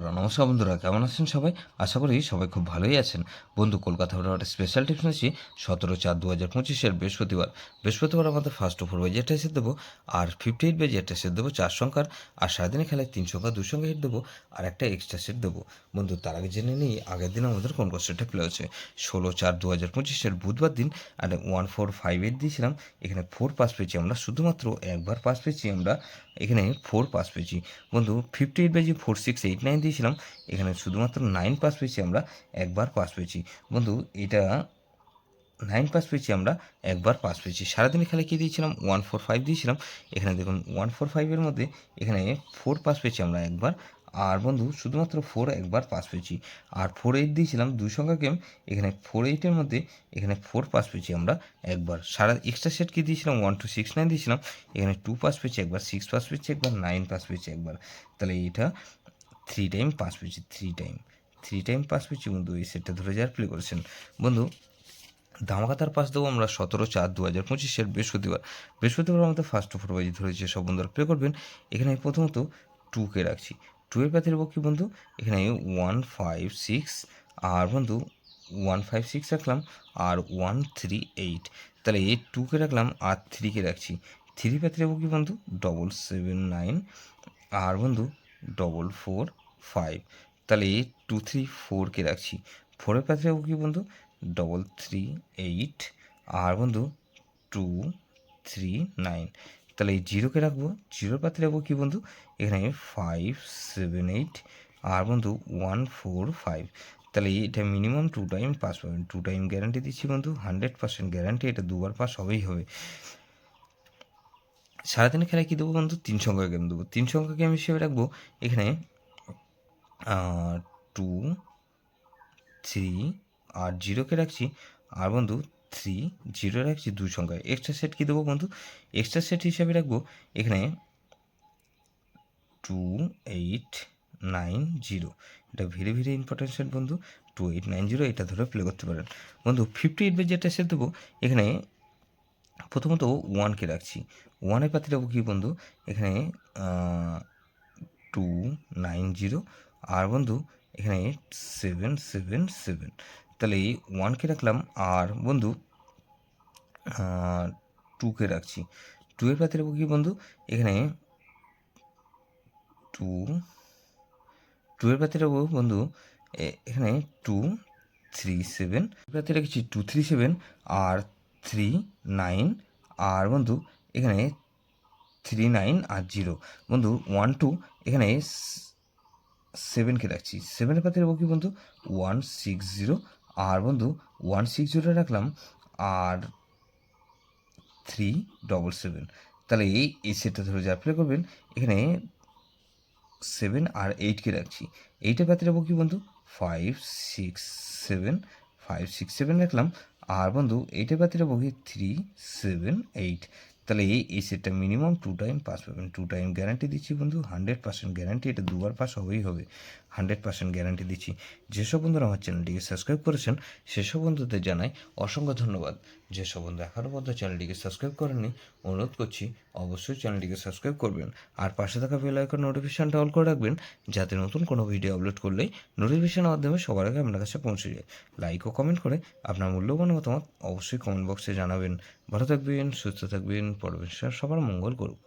নমস্কার বন্ধুরা, কেমন আছেন সবাই? আশা করি সবাই খুব ভালোই আছেন। বন্ধু, কলকাতা হাওড়া একটা স্পেশাল টিপস নিয়েছি 17/4/2025 বৃহস্পতিবার আমাদের ফার্স্ট ওভার বাজেট এসে দেবো, আর 58 বাজেট এসে দেবো 4 সংখ্যার, আর সারাদিনে খেলায় 3 সংখ্যা 2 সংখ্যা হিট দেবো, আর একটা এক্সট্রা সেট দেবো। বন্ধু, তার আগে জেনে নিই আগের দিন আমাদের কোন কোশ্চেনটা প্লে হচ্ছে। 16/4/2025 বুধবার দিন আর 1458 দিয়েছিলাম। এখানে 4 পাস পেয়েছি আমরা, শুধুমাত্র একবার পাস পেয়েছি আমরা, এখানে 4 পাস পেয়েছি। বন্ধু, 58 বাজি 4689 দিয়েছিলাম, এখানে শুধুমাত্র 9 পাস পেয়েছি আমরা, একবার পাস পেয়েছি। বন্ধু, এটা 9 পাস পেয়েছি আমরা, একবার পাস পেয়েছি। সারাদিনে খেলায় কী দিয়েছিলাম? 145 দিয়েছিলাম। এখানে দেখুন 145-এর মধ্যে এখানে 4 পাস পেয়েছি আমরা একবার, আর বন্ধু শুধুমাত্র 4 একবার পাস পেয়েছি। আর 48 দিয়েছিলাম 2 সংখ্যা গেম, এখানে 48-এর মধ্যে এখানে 4 পাস পেয়েছি আমরা একবার। সারা এক্সট্রা সেট কী দিয়েছিলাম? 1269 দিয়েছিলাম, এখানে 2 পাস পেয়েছি একবার, 6 পাস পেয়েছি একবার, 9 পাস পেয়েছি একবার। তাহলে এটা 3 টাইম পাস পেয়েছি, 3 টাইম পাস পেয়েছি। বন্ধু, এই সেটটা ধরে যাওয়ার প্লে করেছেন। বন্ধু, ধামাকাতার পাস দেবো আমরা 17/4/2025 বৃহস্পতিবার আমাদের ফার্স্ট ওভার বাজি ধরেছে, সব বন্ধুরা প্লে করবেন। এখানে প্রথমত 2কে রাখছি, 2 এর পাতে দেবো কি বন্ধু? এখানে 156, আর বন্ধু 156 রাখলাম, আর 138। তাহলে এই 2কে রাখলাম আর 3কে রাখছি, 3 পাতে দেবো কি বন্ধু? 779, আর বন্ধু 445। তাহলে এই 234কে রাখছি, 4-এর পাতে দেবো কি বন্ধু? 338, আর বন্ধু 239। তাহলে এই 0কে রাখবো, 0-এর পাতে রাখবো কি বন্ধু? এখানে 578, আর বন্ধু 145। তাহলে এটা মিনিমাম 2 টাইম পাস পাবেন, 2 টাইম গ্যারান্টি দিচ্ছি বন্ধু, 100% গ্যারান্টি, এটা দুবার পাস হবেই হবে। সারাদিনে খেলায় কী দেবো বন্ধু? 3 সংখ্যা গেম দেবো। 3 সংখ্যা গেম হিসেবে রাখবো এখানে 2, 3, আর 0কে রাখছি, আর বন্ধু 3, 0 রাখছি 2 সংখ্যায়। এক্সট্রা সেট কী দেবো বন্ধু? এক্সট্রা সেট হিসাবে রাখবো এখানে 2890। এটা ভেরি ভেরি ইম্পর্টেন্ট সেট বন্ধু, 2890, এটা ধরে প্লে করতে পারেন। বন্ধু, 58 বাজেটটা সেট দেবো এখানে প্রথমত 1কে রাখছি, 1-এর পাতে রাখবো কি বন্ধু? এখানে 290, আর বন্ধু এখানে 777। তাহলে এই 1কে রাখলাম, আর বন্ধু 2কে রাখছি, 2-এর পাতে রাখবো কি বন্ধু? এখানে 2-এর পাতে রাখবো বন্ধু এখানে 237, পাতে রেখেছি 237, আর 39, আর বন্ধু এখানে 39 আর 0। বন্ধু 12 এখানে 7কে রাখছি, 7-এর পাতে রাখবো কি বন্ধু? 160, আর বন্ধু 160 রাখলাম, আর 377। তাহলে এই সেটটা ধরে যা প্লে করবেন এখানে 7 আর 8কে রাখছি, 8-এর পাতে রাখবো কি বন্ধু? 567 রাখলাম, আর বন্ধু 8-এর পাতে রাখবো কি? 378। তাহলে এই সেটটা মিনিমাম 2 টাইম পাস পাবেন, 2 টাইম গ্যারান্টি দিচ্ছি বন্ধু, 100% গ্যারান্টি, এটা দুবার পাস হবেই হবে, 100% গ্যারান্টি দিচ্ছি। যেসব বন্ধুরা আমার চ্যানেলটিকে সাবস্ক্রাইব করেছেন সেসব বন্ধুদের জানাই অসংখ্য ধন্যবাদ। যেসব বন্ধু এখনও পর্যন্ত চ্যানেলটিকে সাবস্ক্রাইব করেননি, অনুরোধ করছি অবশ্যই চ্যানেলটিকে সাবস্ক্রাইব করবেন, আর পাশে থাকা বেল আইকন নোটিফিকেশানটা অল করে রাখবেন, যাতে নতুন কোনো ভিডিও আপলোড করলেই নোটিফিকেশানের মাধ্যমে সবার আগে আপনার কাছে পৌঁছে যায়। লাইক ও কমেন্ট করে আপনার মূল্যবান মতামত অবশ্যই কমেন্ট বক্সে জানাবেন। ভালো থাকবেন, সুস্থ থাকবেন, পরমেশ্বর সবার মঙ্গল করুক।